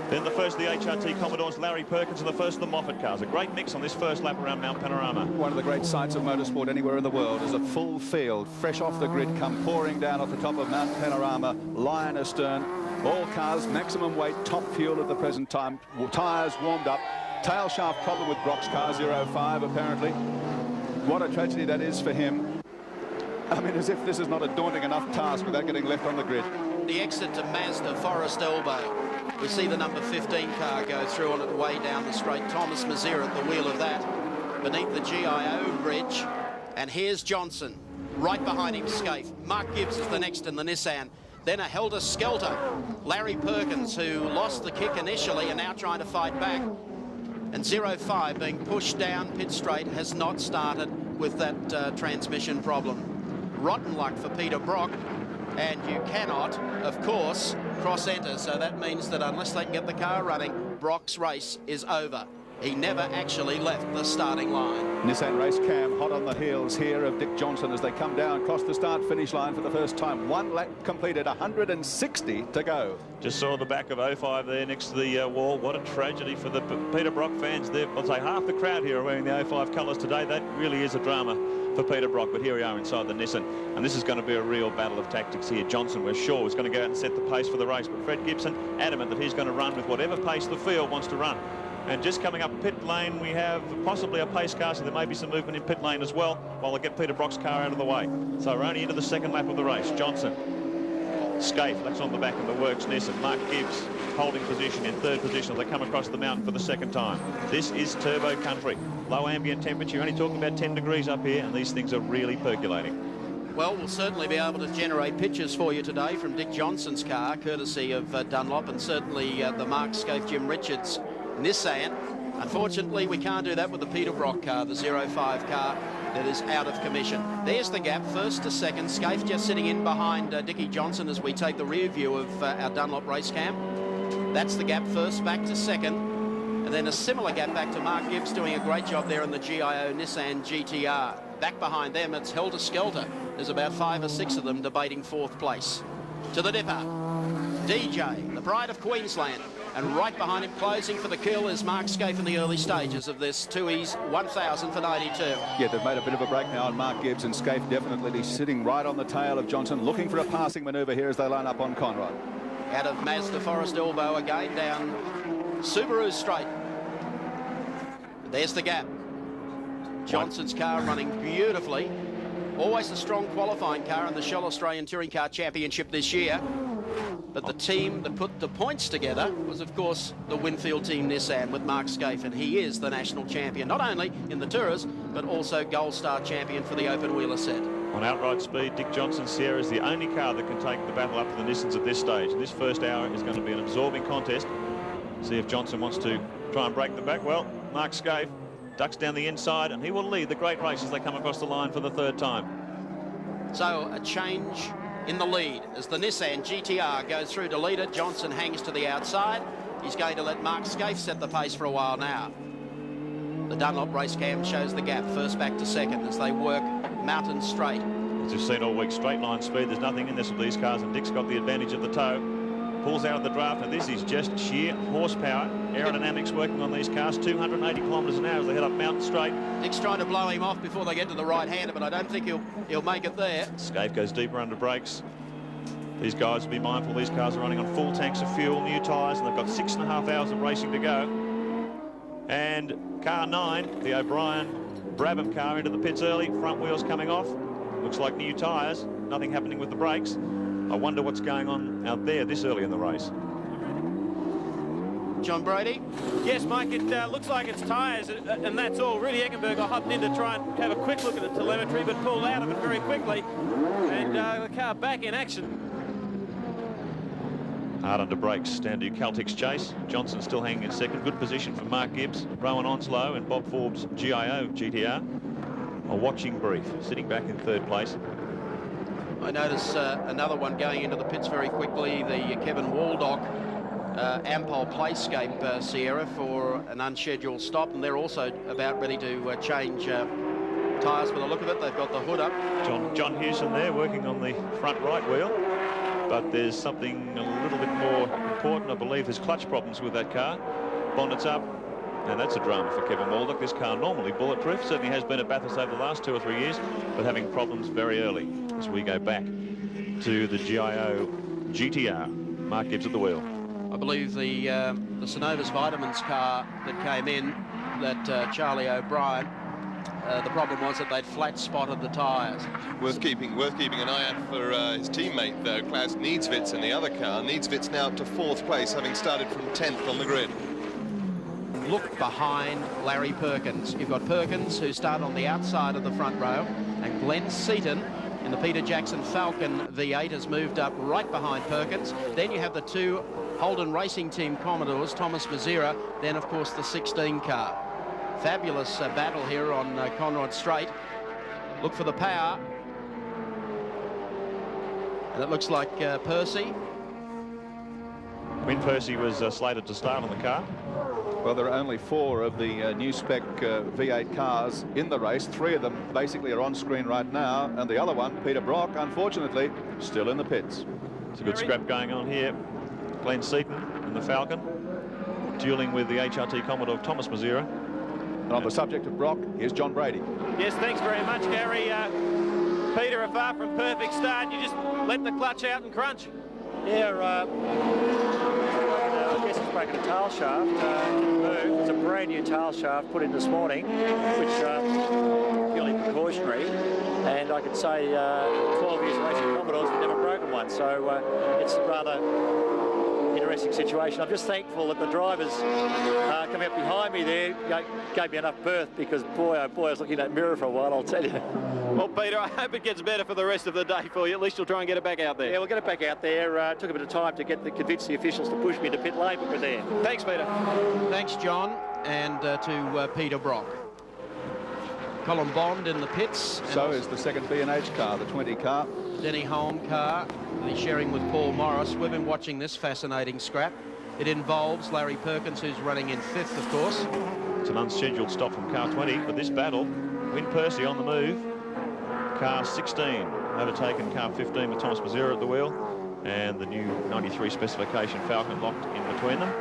Then the first of the HRT Commodores, Larry Perkins, and the first of the Moffat cars. A great mix on this first lap around Mount Panorama. One of the great sights of motorsport anywhere in the world is a full field, fresh off the grid, come pouring down off the top of Mount Panorama, lion astern. All cars, maximum weight, top fuel at the present time. Tyres warmed up. Tail shaft problem with Brock's car, 05 apparently. What a tragedy that is for him. I mean, as if this is not a daunting enough task without getting left on the grid. The exit to Mazda Forest Elbow. We see the number 15 car go through on its way down the straight. Thomas Mazier at the wheel of that, beneath the GIO bridge. And here's Johnson, right behind him, Skaife. Mark Gibbs is the next in the Nissan. Then a helter-skelter. Larry Perkins, who lost the kick initially and now trying to fight back. And 05 being pushed down pit straight, has not started with that transmission problem. Rotten luck for Peter Brock. And you cannot, of course, cross-enter. So that means that unless they can get the car running, Brock's race is over. He never actually left the starting line. Nissan race cam hot on the heels here of Dick Johnson as they come down across the start-finish line for the first time. One lap completed, 160 to go. Just saw the back of 05 there next to the wall. What a tragedy for the Peter Brock fans there. I'll say half the crowd here are wearing the 05 colours today. That really is a drama for Peter Brock, but here we are inside the Nissan, and this is going to be a real battle of tactics here. Johnson, we're sure, is going to go out and set the pace for the race, but Fred Gibson adamant that he's going to run with whatever pace the field wants to run. And just coming up pit lane, we have possibly a pace car, so there may be some movement in pit lane as well, while they get Peter Brock's car out of the way. So we're only into the second lap of the race. Johnson, Skaife, that's on the back of the works Nissan. Mark Gibbs holding position in third position as they come across the mountain for the second time. This is turbo country. Low ambient temperature, only talking about 10 degrees up here, and these things are really percolating. Well, we'll certainly be able to generate pictures for you today from Dick Johnson's car, courtesy of Dunlop, and certainly the Mark Skaife Jim Richards Nissan. Unfortunately, we can't do that with the Peter Brock car, the 05 car that is out of commission. There's the gap, first to second. Skaife just sitting in behind Dickie Johnson as we take the rear view of our Dunlop race cam. That's the gap, first back to second. And then a similar gap back to Mark Gibbs, doing a great job there in the GIO Nissan GTR. Back behind them, it's helter-skelter. There's about 5 or 6 of them debating fourth place. To the dipper, DJ, the pride of Queensland. And right behind him, closing for the kill, is Mark Skaife in the early stages of this 2E's 1000 for 92. Yeah, they've made a bit of a break now on Mark Gibbs, and Skaife definitely sitting right on the tail of Johnson, looking for a passing manoeuvre here as they line up on Conrod. Out of Mazda Forest Elbow again, down Subaru straight. There's the gap. Johnson's car running beautifully. Always a strong qualifying car in the Shell Australian Touring Car Championship this year. But the team that put the points together was, of course, the Winfield Team Nissan with Mark Skaife, and he is the national champion, not only in the Tourers, but also Gold Star champion for the open wheeler set. On outright speed, Dick Johnson's Sierra is the only car that can take the battle up to the Nissans at this stage. And this first hour is going to be an absorbing contest. See if Johnson wants to try and break the back. Well, Mark Skaife ducks down the inside, and he will lead the great race as they come across the line for the third time. So a change in the lead as the Nissan GTR goes through to leader. Johnson hangs to the outside. He's going to let Mark Skaife set the pace for a while now. The Dunlop race cam shows the gap, first back to second as they work mountain straight. As you've seen all week, straight line speed, there's nothing in this with these cars, and Dick's got the advantage of the toe. Pulls out of the draft, and this is just sheer horsepower. Aerodynamics working on these cars, 280 kilometres an hour as they head up mountain straight. Dick's trying to blow him off before they get to the right-hander, but I don't think he'll make it there. Skaife goes deeper under brakes. These guys will be mindful these cars are running on full tanks of fuel, new tyres, and they've got 6.5 hours of racing to go. And car 9, the O'Brien Brabham car, into the pits early, front wheels coming off. Looks like new tyres, nothing happening with the brakes. I wonder what's going on out there this early in the race. John Brady? Yes, Mike, it looks like it's tyres, and that's all. Rudy Eckenberger hopped in to try and have a quick look at the telemetry, but pulled out of it very quickly. And the car back in action. Hard under brakes, standard Caltex chase. Johnson still hanging in second. Good position for Mark Gibbs, Rowan Onslow, and Bob Forbes' GIO GTR. A watching brief, sitting back in third place. I notice another one going into the pits very quickly, the Kevin Waldock Ampol Playscape Sierra for an unscheduled stop, and they're also about ready to change tyres. By the look of it, they've got the hood up. John Hewson there working on the front right wheel, but there's something a little bit more report, and I believe there's clutch problems with that car. Bonnet's up, and that's a drama for Kevin Waldock. This car normally bulletproof, certainly has been at Bathurst over the last 2 or 3 years, but having problems very early as we go back to the GIO GTR. Mark Gibbs at the wheel. I believe the Synovus Vitamins car that came in, that Charlie O'Brien, the problem was that they'd flat spotted the tyres. Worth keeping an eye out for his teammate though, Klaus Niedzwitz in the other car. Niedzwitz now up to 4th place, having started from 10th on the grid. Look behind Larry Perkins. You've got Perkins, who started on the outside of the front row, and Glenn Seaton in the Peter Jackson Falcon V8 has moved up right behind Perkins. Then you have the 2 Holden Racing Team Commodores, Thomas Mazira, then of course the 16 car. Fabulous battle here on Conrod Straight. Look for the power. And it looks like Percy. Win Percy was slated to start on the car. Well, there are only 4 of the new spec V8 cars in the race. 3 of them basically are on screen right now, and the other one, Peter Brock, unfortunately, still in the pits. It's a good scrap going on here. Glenn Seaton in the Falcon, dueling with the HRT Commodore Thomas Mazira. And on the subject of Brock, here's John Brady. Yes, thanks very much, Gary. Peter, a far from perfect start. You just let the clutch out and crunch. Yeah, I guess it's breaking a tail shaft. Move. It's a brand new tail shaft put in this morning, which purely precautionary. And I could say 12 years of racing Commodores, we've never broken one. So it's a rather interesting situation. I'm just thankful that the drivers coming up behind me there gave me enough berth, because boy, oh boy, I was looking at that mirror for a while, I'll tell you. Well, Peter, I hope it gets better for the rest of the day for you. At least you'll try and get it back out there. Yeah, we'll get it back out there. It took a bit of time to convince the officials to push me to pit lane, but we're there. Thanks, Peter. Thanks, John, and to Peter Brock. Colin Bond in the pits. So is the second B&H car, the 20 car. Denny Holm car, he's sharing with Paul Morris. We've been watching this fascinating scrap. It involves Larry Perkins, who's running in 5th, of course. It's an unscheduled stop from car 20, but this battle, Win Percy on the move. Car 16 overtaken car 15 with Thomas Mazira at the wheel, and the new 93 specification Falcon locked in between them.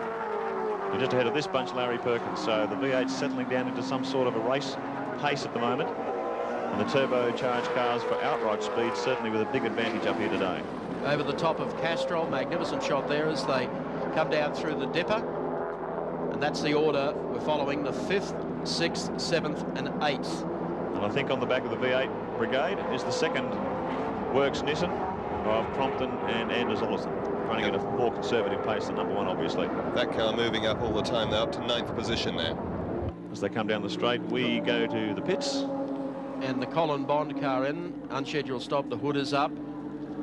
And just ahead of this bunch, Larry Perkins. So the V8 settling down into some sort of a race pace at the moment. And the turbocharged cars for outright speed, certainly with a big advantage up here today. Over the top of Castrol, magnificent shot there as they come down through the dipper. And that's the order we're following, the 5th, 6th, 7th and 8th. And I think on the back of the V8 brigade is the second Works Nissan of Crompton and Anders Ollison, running at a more conservative pace than number 1, obviously. That car moving up all the time now, up to 9th position now. As they come down the straight, we go to the pits. And the Colin Bond car in, unscheduled stop, the hood is up.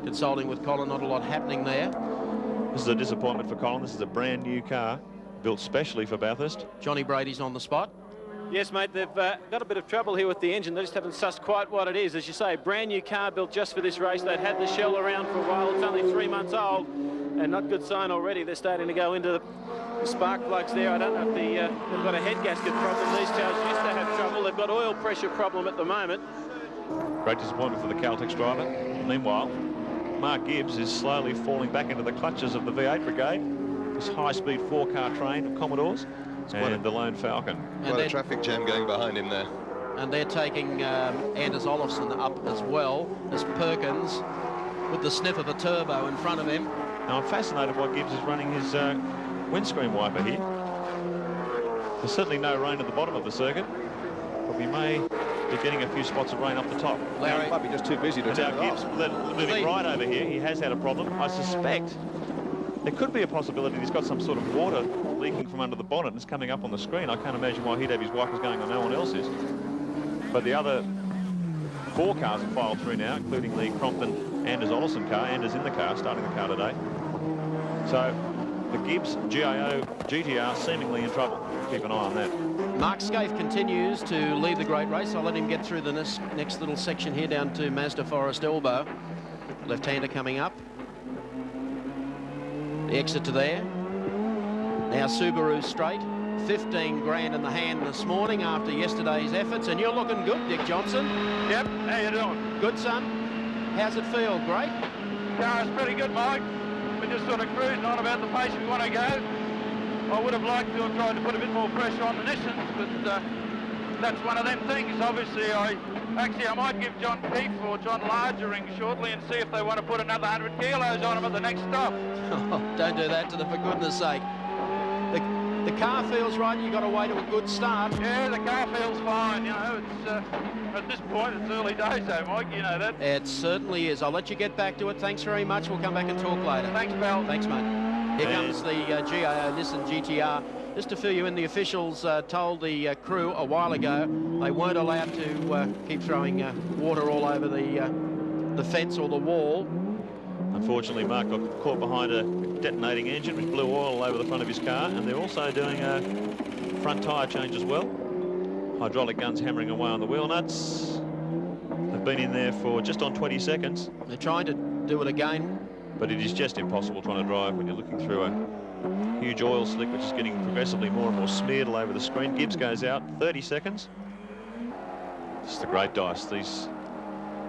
Consulting with Colin, not a lot happening there. This is a disappointment for Colin. This is a brand new car, built specially for Bathurst. Johnny Brady's on the spot. Yes, mate, they've got a bit of trouble here with the engine. They just haven't sussed quite what it is. As you say, brand new car built just for this race. They'd had the shell around for a while. It's only 3 months old, and not good sign already. They're starting to go into the spark plugs there. I don't know if they've got a head gasket problem. These cars used to have trouble. They've got oil pressure problem at the moment. Great disappointment for the Caltex driver. Meanwhile, Mark Gibbs is slowly falling back into the clutches of the V8 brigade. This high-speed 4-car train of Commodores and the lone Falcon. Quite a traffic jam going behind him there. And they're taking Anders Olofsson up as well as Perkins with the sniff of a turbo in front of him. Now I'm fascinated why Gibbs is running his windscreen wiper here. There's certainly no rain at the bottom of the circuit, but we may be getting a few spots of rain up the top. Larry might be just too busy to And turn now it Gibbs off. moving right over here. He has had a problem. I suspect there could be a possibility he's got some sort of water leaking from under the bonnet and it's coming up on the screen. I can't imagine why he'd have his wipers going on no one else's. But the other 4 cars have filed through now, including the Crompton Anders Ollison car. Anders in the car, starting the car today. So the Gibbs GIO GTR seemingly in trouble. Keep an eye on that. Mark Skaife continues to lead the great race. I'll let him get through the next little section here down to Mazda Forest Elbow. Left-hander coming up. The exit to there. Now Subaru straight. 15 grand in the hand this morning after yesterday's efforts, and you're looking good, Dick Johnson. Yep, how you doing? Good, son. How's it feel? Great? Yeah, it's pretty good, Mike. we're just sort of cruising on about the pace we want to go. I would have liked to have tried to put a bit more pressure on the Nissans, but that's one of them things. Obviously, I might give John Keefe or John Large a ring shortly and see if they want to put another 100 kilos on him at the next stop. Don't do that to them, for goodness sake. The car feels right. You've got away to a good start. Yeah, the car feels fine. You know, it's at this point it's early days, though, Mike. You know that. It certainly is. I'll let you get back to it. Thanks very much. We'll come back and talk later. Thanks, pal. Thanks, mate. Here comes the GAO Nissan GTR. Just to fill you in, the officials told the crew a while ago they weren't allowed to keep throwing water all over the fence or the wall. Unfortunately, Mark got caught behind a detonating engine which blew oil all over the front of his car, and they're also doing a front tyre change as well. Hydraulic guns hammering away on the wheel nuts. They've been in there for just on 20 seconds. They're trying to do it again. But it is just impossible trying to drive when you're looking through a huge oil slick which is getting progressively more and more smeared all over the screen. Gibbs goes out, 30 seconds. Just the great dice. These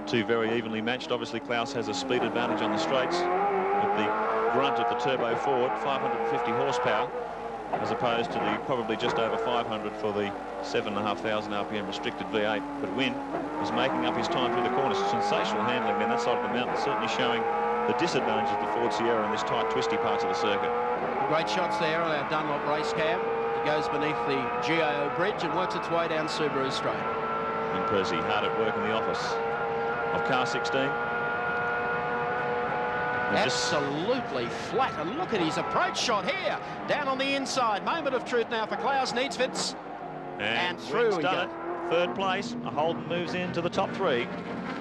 two very evenly matched. Obviously, Klaus has a speed advantage on the straights with the grunt of the turbo Ford, 550 horsepower, as opposed to the probably just over 500 for the 7,500 RPM restricted V8. But Wynn is making up his time through the corners. Sensational handling down that side of the mountain, certainly showing the disadvantage of the Ford Sierra in this tight, twisty parts of the circuit. Great shots there on our Dunlop race cam. It goes beneath the GAO bridge and works its way down Subaru Straight. And Percy hard at work in the office of car 16. Absolutely flat. And look at his approach shot here. Down on the inside. Moment of truth now for Klaus Needsvits. And through he goes. Third place. Holden moves into the top three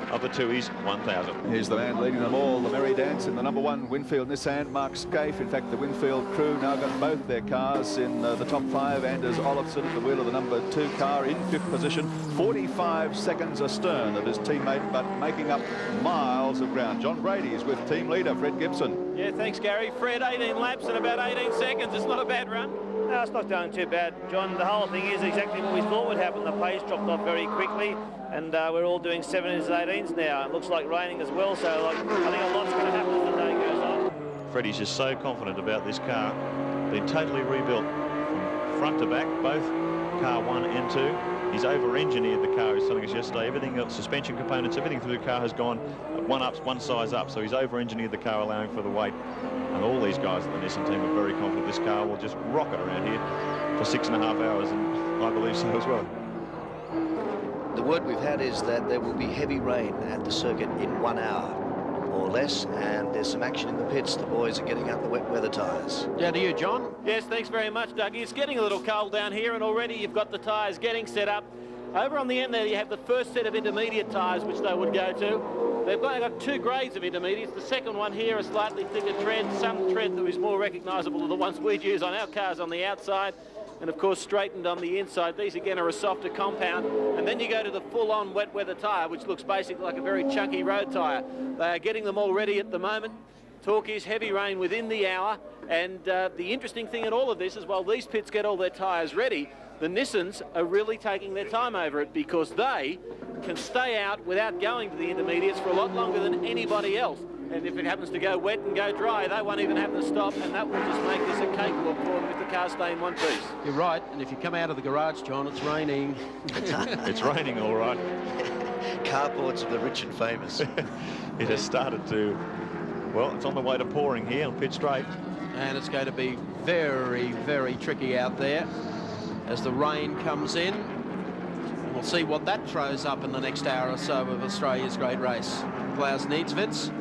of the Tooheys 1000. Here's the man leading them all, the merry dance in the number 1 Winfield Nissan, Mark Skaife. In fact, the Winfield crew now got both their cars in the top 5. Anders Olofsson at the wheel of the number 2 car in 5th position, 45 seconds astern of his teammate, but making up miles of ground. John Brady's with team leader Fred Gibson. Yeah, thanks, Gary. Fred, 18 laps in about 18 seconds. It's not a bad run. No, it's not going too bad, John. The whole thing is exactly what we thought would happen. The pace dropped off very quickly, and we're all doing 17s and 18s now. It looks like raining as well, so I think a lot's going to happen as the day goes on. Freddie's just so confident about this car. Been totally rebuilt from front to back, both car 1 and 2. He's over-engineered the car, he was telling us yesterday. Everything else, suspension components, everything through the car has gone one size up. So he's over-engineered the car, allowing for the weight. And all these guys at the Nissan team are very confident this car will just rocket around here for 6.5 hours, and I believe so as well. The word we've had is that there will be heavy rain at the circuit in 1 hour or less, and there's some action in the pits. The boys are getting out the wet weather tyres. Down to you, John. Yes, thanks very much, Dougie. It's getting a little cold down here, and already you've got the tyres getting set up. Over on the end there, you have the first set of intermediate tyres, which they would go to. They've got 2 grades of intermediates. The second one here, a slightly thicker tread, some tread that is more recognisable than the ones we'd use on our cars on the outside, and of course straightened on the inside. These again are a softer compound, and then you go to the full-on wet weather tyre, which looks basically like a very chunky road tyre. They are getting them all ready at the moment. Talk is heavy rain within the hour, and the interesting thing in all of this is while these pits get all their tyres ready, the Nissans are really taking their time over it, because they can stay out without going to the intermediates for a lot longer than anybody else. And if it happens to go wet and go dry, they won't even have to stop, and that will just make this a cakewalk for them if the cars stay in one piece. You're right, and if you come out of the garage, John, it's raining. It's raining, all right. Carports of the rich and famous. It has started to, well, it's on the way to pouring here on pit straight. And it's going to be very, very tricky out there as the rain comes in. And we'll see what that throws up in the next hour or so of Australia's great race. Klaus Needsvits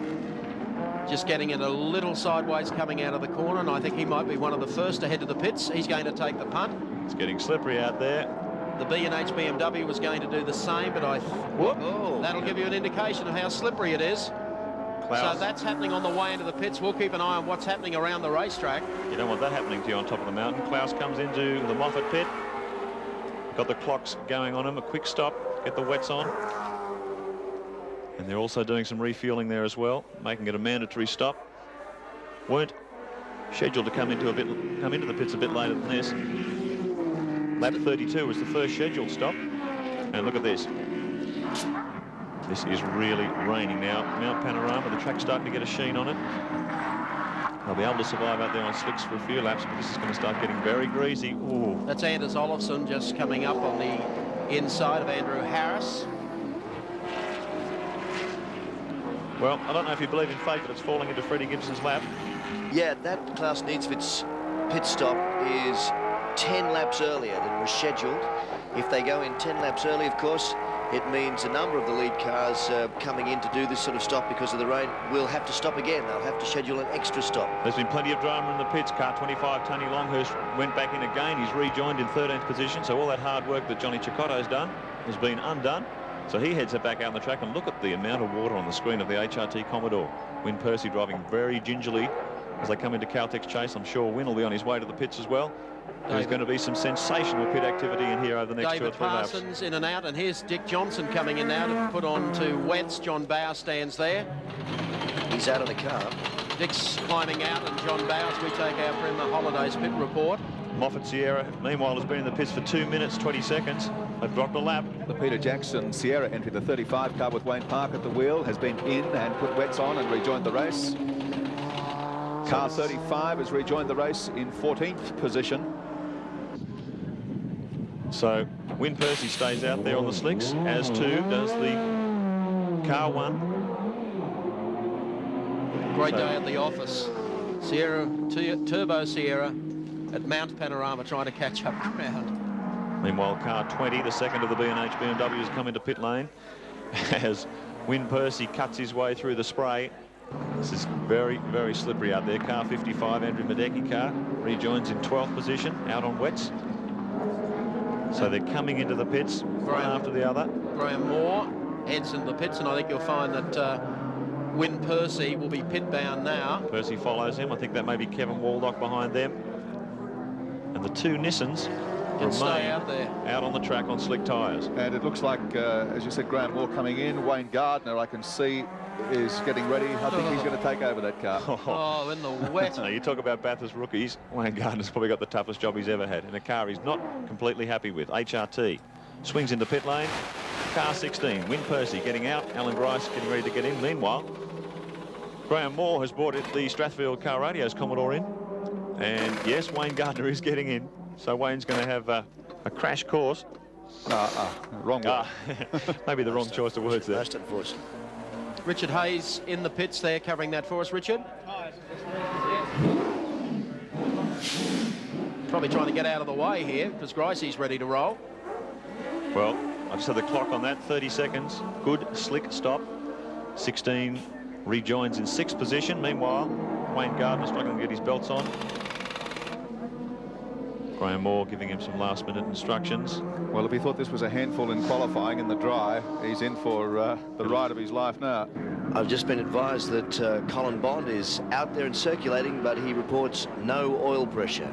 just getting it a little sideways coming out of the corner, and I think he might be one of the first to head to the pits. He's going to take the punt. It's getting slippery out there. The B&H BMW was going to do the same, but that'll give you an indication of how slippery it is. Klaus. So that's happening on the way into the pits. We'll keep an eye on what's happening around the racetrack. You don't want that happening to you on top of the mountain. Klaus comes into the Moffat pit. Got the clocks going on him. A quick stop. Get the wets on. And they're also doing some refueling there as well, making it a mandatory stop. Weren't scheduled to come into the pits a bit later than this. Lap 32 was the first scheduled stop. And look at this. This is really raining now. Mount Panorama, the track's starting to get a sheen on it. They'll be able to survive out there on slicks for a few laps, but this is going to start getting very greasy. Ooh. That's Anders Olofsson just coming up on the inside of Andrew Harris. Well, I don't know if you believe in fate, but it's falling into Freddie Gibson's lap. Yeah, that Klaus Needsvit's pit stop is 10 laps earlier than was scheduled. If they go in 10 laps early, of course, it means a number of the lead cars coming in to do this sort of stop because of the rain will have to stop again. They'll have to schedule an extra stop. There's been plenty of drama in the pits. Car 25, Tony Longhurst, went back in again. He's rejoined in 13th position, so all that hard work that Johnny Cicotto's done has been undone. So he heads it back out on the track, and look at the amount of water on the screen of the HRT Commodore. Wyn Percy driving very gingerly as they come into Caltex Chase. I'm sure Wyn will be on his way to the pits as well. There's going to be some sensational pit activity in here over the next 2 or 3 laps. David Parsons in and out, and here's Dick Johnson coming in now to put on to wets. John Bauer stands there. He's out of the car. Dick's climbing out, and John Bauer, we take our Premier Holidays pit report. Moffat Sierra, meanwhile, has been in the pits for 2 minutes, 20 seconds. They've dropped a lap. The Peter Jackson Sierra entry, the 35 car with Wayne Park at the wheel, has been in and put wets on and rejoined the race. Car 35 has rejoined the race in 14th position. So Wyn Percy stays out there on the slicks, as too does the car 1. Great day at the office. Sierra, Turbo Sierra at Mount Panorama trying to catch up ground. Meanwhile, car 20, the second of the B&H BMW, has come into pit lane as Wyn Percy cuts his way through the spray. This is very, very slippery out there. Car 55, Andrew Madecki car, rejoins in 12th position, out on wets. So they're coming into the pits, one after the other. Graham Moore heads into the pits, and I think you'll find that Wyn Percy will be pit bound now. Percy follows him. I think that may be Kevin Waldock behind them. And the 2 Nissans stay out there, out on the track on slick tyres. And it looks like, as you said, Graham Moore coming in. Wayne Gardner, I can see, is getting ready. I think he's going to take over that car. Oh, in the wet. You talk about Bathurst rookies. Wayne Gardner's probably got the toughest job he's ever had in a car he's not completely happy with. HRT swings into pit lane. Car 16, Wyn Percy getting out. Alan Grice getting ready to get in. Meanwhile, Graham Moore has brought the Strathfield Car Radios Commodore in. And yes, Wayne Gardner is getting in. So Wayne's going to have a crash course. Wrong one. Maybe the wrong choice of words there. Most unfortunate. Richard Hayes in the pits there covering that for us. Richard? Probably trying to get out of the way here because Gricey's ready to roll. Well, I just had the clock on that. 30 seconds. Good, slick stop. 16 rejoins in 6th position. Meanwhile, Wayne Gardner struggling to get his belts on. Graham Moore giving him some last-minute instructions. Well, if he thought this was a handful in qualifying in the dry, he's in for the ride of his life now. I've just been advised that Colin Bond is out there and circulating, but he reports no oil pressure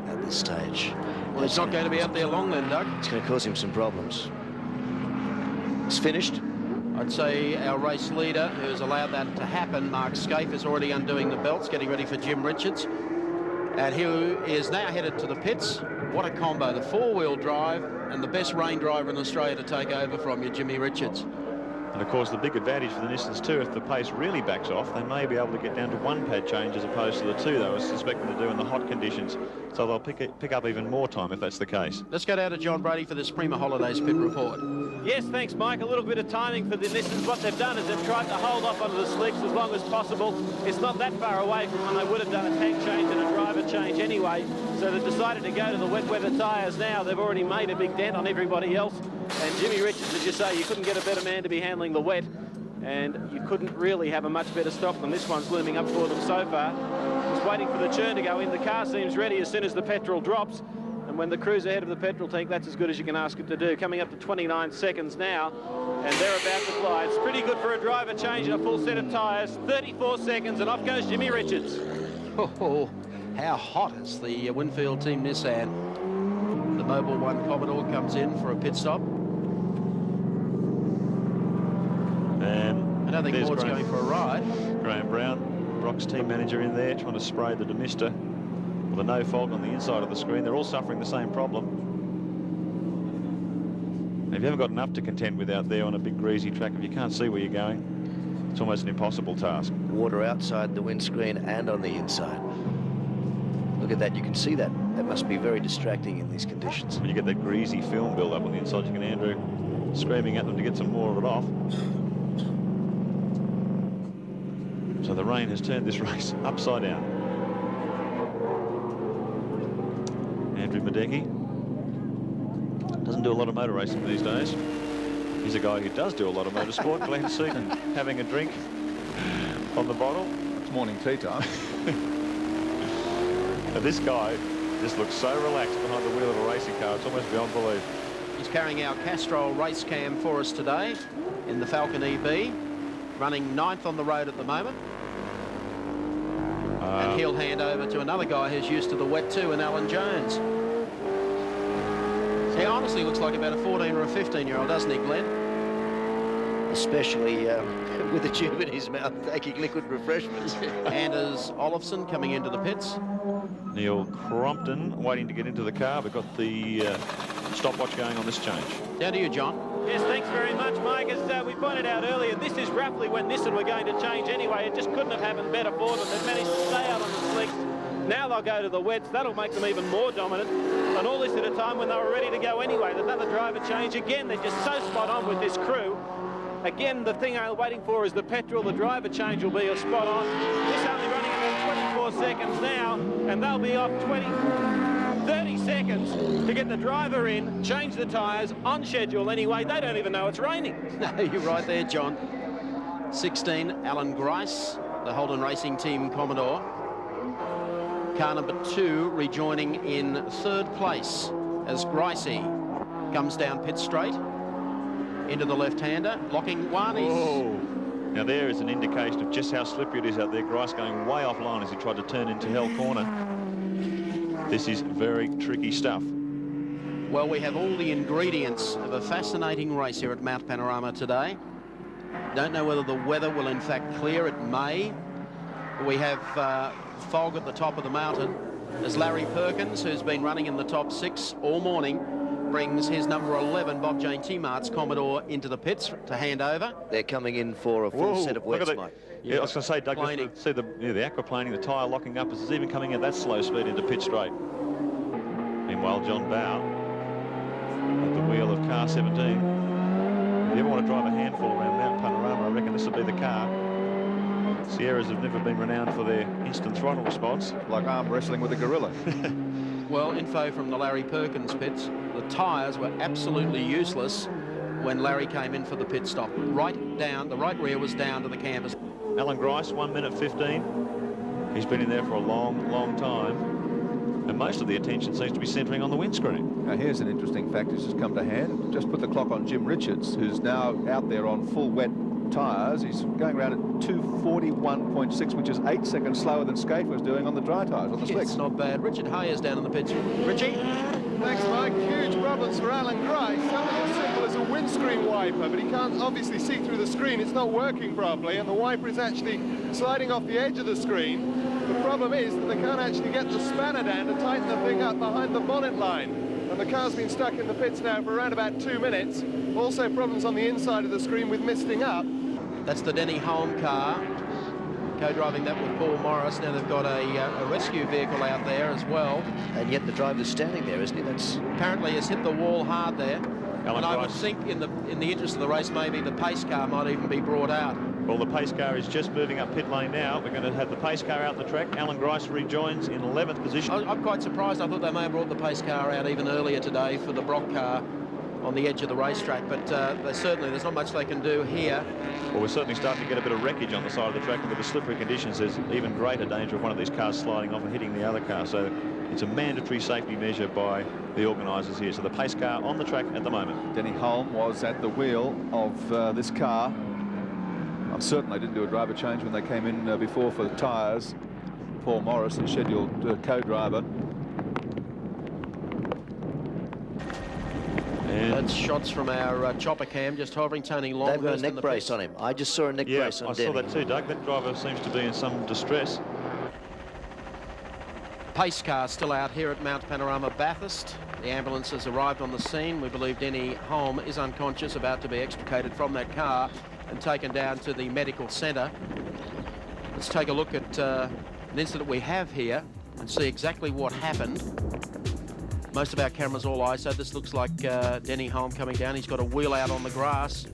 at this stage. Well, it's not going to be out there long then, Doug. It's going to cause him some problems. It's finished. I'd say our race leader, who has allowed that to happen, Mark Skaife, is already undoing the belts, getting ready for Jim Richards. And he is now headed to the pits. What a combo, the 4-wheel drive and the best rain driver in Australia to take over from you, Jimmy Richards. And of course, the big advantage for the Nissans too, if the pace really backs off, they may be able to get down to 1 pad change as opposed to the 2 they were suspecting to do in the hot conditions. So they'll pick up even more time if that's the case. Let's go down to John Brady for this Prima Holidays pit report. Yes, thanks, Mike. A little bit of timing for the Nissans. What they've done is they've tried to hold off onto the slicks as long as possible. It's not that far away from when they would have done a tank change and a driver change anyway. So they've decided to go to the wet weather tyres now. They've already made a big dent on everybody else. And Jimmy Richards, as you say, you couldn't get a better man to be handling the wet. And you couldn't really have a much better stock than this one's looming up for them so far. Just waiting for the churn to go in. The car seems ready as soon as the petrol drops. And when the crew's ahead of the petrol tank, that's as good as you can ask it to do. Coming up to 29 seconds now, and they're about to fly. It's pretty good for a driver change and a full set of tyres. 34 seconds, and off goes Jimmy Richards. Oh, how hot is the Winfield Team Nissan. The Mobil 1 Commodore comes in for a pit stop. I don't think Ward's going for a ride. Graham Brown, Brock's team manager, in there trying to spray the demister with a no fog on the inside of the screen. They're all suffering the same problem. If you haven't got enough to contend with out there on a big greasy track, if you can't see where you're going, It's almost an impossible task. Water outside the windscreen and on the inside. Look at that, you can see that. That must be very distracting in these conditions. When you get that greasy film build up on the inside, you can Andrew screaming at them to get some more of it off. So the rain has turned this race upside down. Andrew Madecki doesn't do a lot of motor racing these days. He's a guy who does do a lot of motorsport. Glenn Seaton having a drink on the bottle. It's morning tea time. And this guy just looks so relaxed behind the wheel of a racing car. It's almost beyond belief. He's carrying our Castrol race cam for us today in the Falcon EB, running 9th on the road at the moment. And he'll hand over to another guy who's used to the wet too, and Alan Jones. He honestly looks like about a 14 or a 15-year-old, doesn't he, Glenn? Especially with a tube in his mouth taking liquid refreshments. Anders Olofsson coming into the pits. Neil Crompton waiting to get into the car. We've got the stopwatch going on this change. Down to you, John. Yes, thanks very much, Mike. As we pointed out earlier, this is roughly when Nissan were going to change anyway. It just couldn't have happened better for them. They've managed to stay out on the slicks. Now they'll go to the wets. That'll make them even more dominant. And all this at a time when they were ready to go anyway. Another driver change. Again, they're just so spot on with this crew. Again, the thing I'm waiting for is the petrol. The driver change will be a spot on. This only running about 24 seconds now, and they'll be off 30 seconds to get the driver in, change the tyres, on schedule anyway. They don't even know it's raining. No, you're right there, John. 16, Alan Grice, the Holden Racing Team Commodore. Car number 2 rejoining in 3rd place as Gricey comes down pit straight into the left-hander, blocking one. Now there is an indication of just how slippery it is out there. Grice going way offline as he tried to turn into Hell Corner. This is very tricky stuff. Well, we have all the ingredients of a fascinating race here at Mount Panorama today. Don't know whether the weather will in fact clear. It may. We have fog at the top of the mountain as Larry Perkins, who's been running in the top 6 all morning, brings his number 11 Bob Jane T-Mart's Commodore into the pits to hand over. They're coming in for a full set of wets, Mike. Yeah, I was going to say, Douglas, see the aquaplaning, the tyre locking up as it's even coming at that slow speed into pit straight. Meanwhile, John Bow at the wheel of car 17. If you ever want to drive a handful around Mount Panorama, I reckon this will be the car. Sierras have never been renowned for their instant throttle response. Like arm wrestling with a gorilla. Well, info from the Larry Perkins pits. The tyres were absolutely useless when Larry came in for the pit stop. Right down, the right rear was down to the canvas. Alan Grice, 1 minute 15. He's been in there for a long, long time. And most of the attention seems to be centering on the windscreen. Now, here's an interesting fact that's just come to hand. Just put the clock on Jim Richards, who's now out there on full wet tyres. He's going around at 2:41.6, which is 8 seconds slower than Skaife was doing on the dry tyres, on the slicks. It's not bad. Richard Hayes down in the pits. Richie? Thanks, Mike. Huge problems for Alan Grice. Something as simple as a windscreen wiper, but he can't obviously see through the screen. It's not working properly, and the wiper is actually sliding off the edge of the screen. The problem is that they can't actually get the spanner down to tighten the thing up behind the bonnet line. And the car's been stuck in the pits now for around about 2 minutes. Also problems on the inside of the screen with misting up. That's the Denny Holm car, co-driving that with Paul Morris. Now they've got a rescue vehicle out there as well. And yet the driver's standing there, isn't he? That's apparently has hit the wall hard there. Alan and I would Grice. think in the interest of the race, maybe the pace car might even be brought out. Well, the pace car is just moving up pit lane now. We're going to have the pace car out on the track. Alan Grice rejoins in 11th position. I'm quite surprised. I thought they may have brought the pace car out even earlier today for the Brock car on the edge of the racetrack, but there's not much they can do here. Well, we're certainly starting to get a bit of wreckage on the side of the track, and with the slippery conditions, there's even greater danger of one of these cars sliding off and hitting the other car. So it's a mandatory safety measure by the organisers here. So the pace car on the track at the moment. Denny Holm was at the wheel of this car. I'm certain they didn't do a driver change when they came in before for the tyres. Paul Morris, the scheduled co-driver. That's shots from our chopper cam, just hovering Tony Longhurst. They've got a neck brace on him. I just saw a neck brace on Denny. I saw that too, Doug. That driver seems to be in some distress. Pace car still out here at Mount Panorama, Bathurst. The ambulance has arrived on the scene. We believe Denny Holm is unconscious, about to be extricated from that car. and taken down to the medical centre. Let's take a look at an incident we have here and see exactly what happened. Most of our cameras all ISO. This looks like Denny Holm coming down. He's got a wheel out on the grass.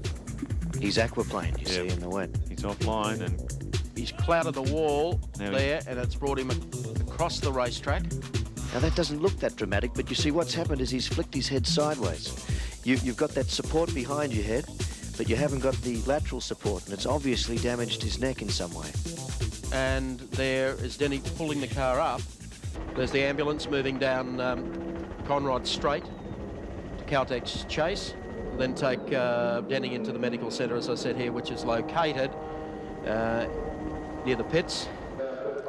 He's aquaplaned, you see, in the wet. He's offline and he's clouded the wall there, and it's brought him across the racetrack. Now that doesn't look that dramatic, but you see what's happened is he's flicked his head sideways. You've got that support behind your head, but you haven't got the lateral support, and it's obviously damaged his neck in some way. And there is Denny pulling the car up. There's the ambulance moving down Conrod Straight to Caltex Chase. Then take Denny into the medical centre, as I said here, which is located near the pits.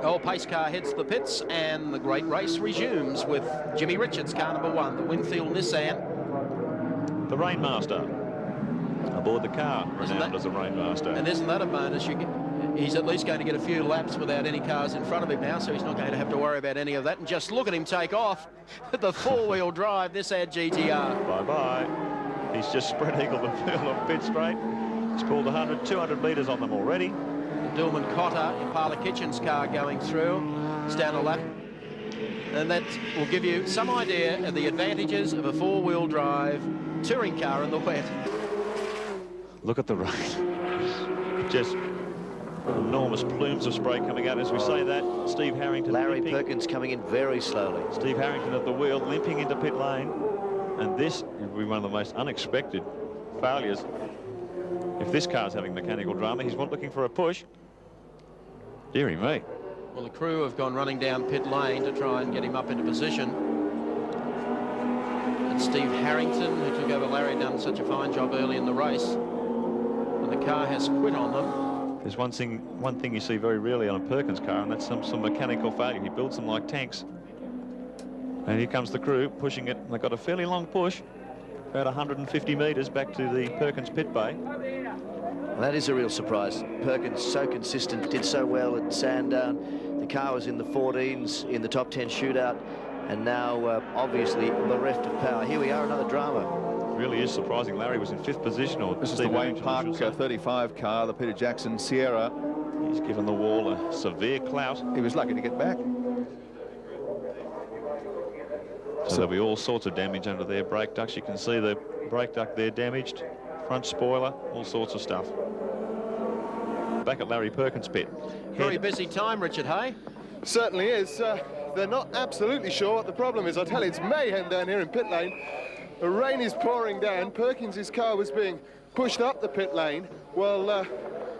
Old pace car heads to the pits, and the great race resumes with Jimmy Richards, car number 1, the Winfield Nissan. the Rainmaster aboard the car, renowned as a Rainmaster. And isn't that a bonus? He's at least going to get a few laps without any cars in front of him now, so he's not going to have to worry about any of that. And just look at him take off the four-wheel drive Nissan GTR. Bye-bye. He's just spread eagle the field on pit straight. He's pulled 100, 200 metres on them already. Dillman Cotter, Impala Kitchen's car going through. It's down a lap. And that will give you some idea of the advantages of a four-wheel drive touring car in the wet. Look at the rain. Just enormous plumes of spray coming out as we say that. Steve Harrington. Larry limping. Perkins coming in very slowly. Steve Harrington at the wheel, limping into pit lane. And this will be one of the most unexpected failures. If this car's having mechanical drama, he's looking for a push. Deary me. Well, the crew have gone running down pit lane to try and get him up into position. And Steve Harrington, who took over Larry, done such a fine job early in the race. And the car has quit on them. There's one thing you see very rarely on a Perkins car, and that's some mechanical failure. He builds them like tanks. And here comes the crew pushing it. They've got a fairly long push, about 150 metres back to the Perkins pit bay. Well, that is a real surprise. Perkins so consistent, did so well at Sandown. The car was in the 14s in the top 10 shootout, and now obviously bereft of power. Here we are, another drama. It really is surprising. Larry was in 5th position. Or this is the Wayne Park 35 car, the Peter Jackson Sierra. He's given the wall a severe clout. He was lucky to get back. So there'll be all sorts of damage under their brake ducts. You can see the brake duct there damaged, front spoiler, all sorts of stuff. Back at Larry Perkins' pit. Very busy time, Richard Hay. Certainly is. They're not absolutely sure what the problem is. I tell you, it's mayhem down here in pit lane. The rain is pouring down. Perkins' car was being pushed up the pit lane while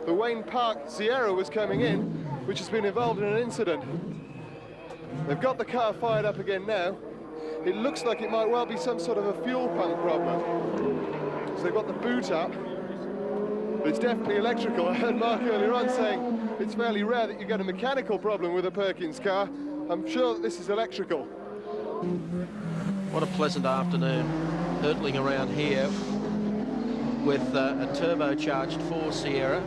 the Wayne Park Sierra was coming in, which has been involved in an incident. They've got the car fired up again now. It looks like it might well be some sort of a fuel pump problem. So they've got the boot up, but it's definitely electrical. I heard Mark earlier on saying it's fairly rare that you get a mechanical problem with a Perkins car. I'm sure that this is electrical. What a pleasant afternoon, hurtling around here with a turbocharged 4 Sierra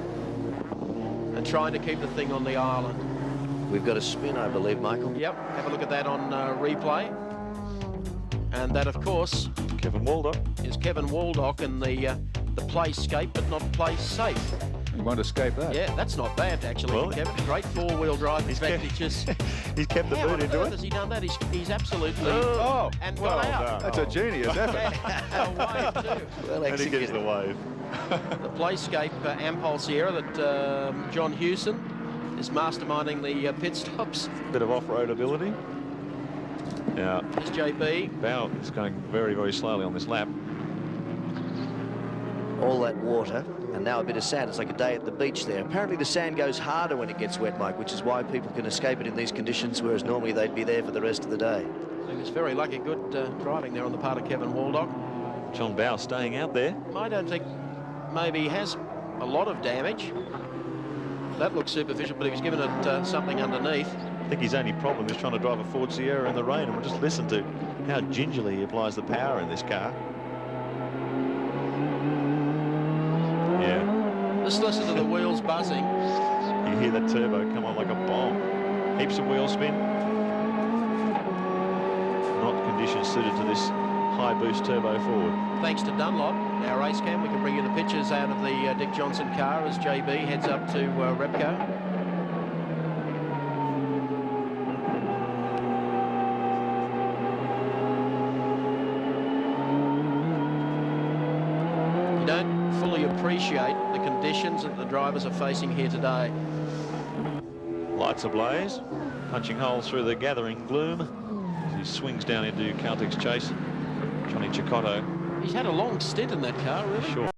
and trying to keep the thing on the island. We've got a spin, I believe, Michael. Yep, have a look at that on replay. And that, of course, Kevin Waldock. Is Kevin Waldock in the Skaife, but not play safe. You won't escape that. Yeah, that's not bad, actually, Well, Kevin. Great four-wheel drive. In fact, he's kept the boot into it. Has he done that? He's absolutely... Oh, and well got out. That's a genius effort. And a wave, too. Well And he gives executed. the wave. The Playscape Ampol Sierra that John Hewson is masterminding the pit stops. Bit of off-road ability. Now, There's JB. Bow is going very, very slowly on this lap. All that water, and now a bit of sand. It's like a day at the beach there. Apparently the sand goes harder when it gets wet, Mike, which is why people can escape it in these conditions, whereas normally they'd be there for the rest of the day. He was very lucky. Good driving there on the part of Kevin Waldock. John Bow staying out there. I don't think maybe he has a lot of damage. That looks superficial, but he was given it something underneath. I think his only problem is trying to drive a Ford Sierra in the rain, and we'll just listen to how gingerly he applies the power in this car. Yeah. Just listen to the wheels buzzing. You hear that turbo come on like a bomb. Heaps of wheel spin. Not conditions suited to this high boost turbo forward. Thanks to Dunlop, our race cam, we can bring you the pictures out of the Dick Johnson car as JB heads up to Repco. You don't fully appreciate the conditions that the drivers are facing here today. Lights ablaze, punching holes through the gathering gloom as he swings down into Caltech's chase. Johnny Cicotto. He's had a long stint in that car, really. Sure.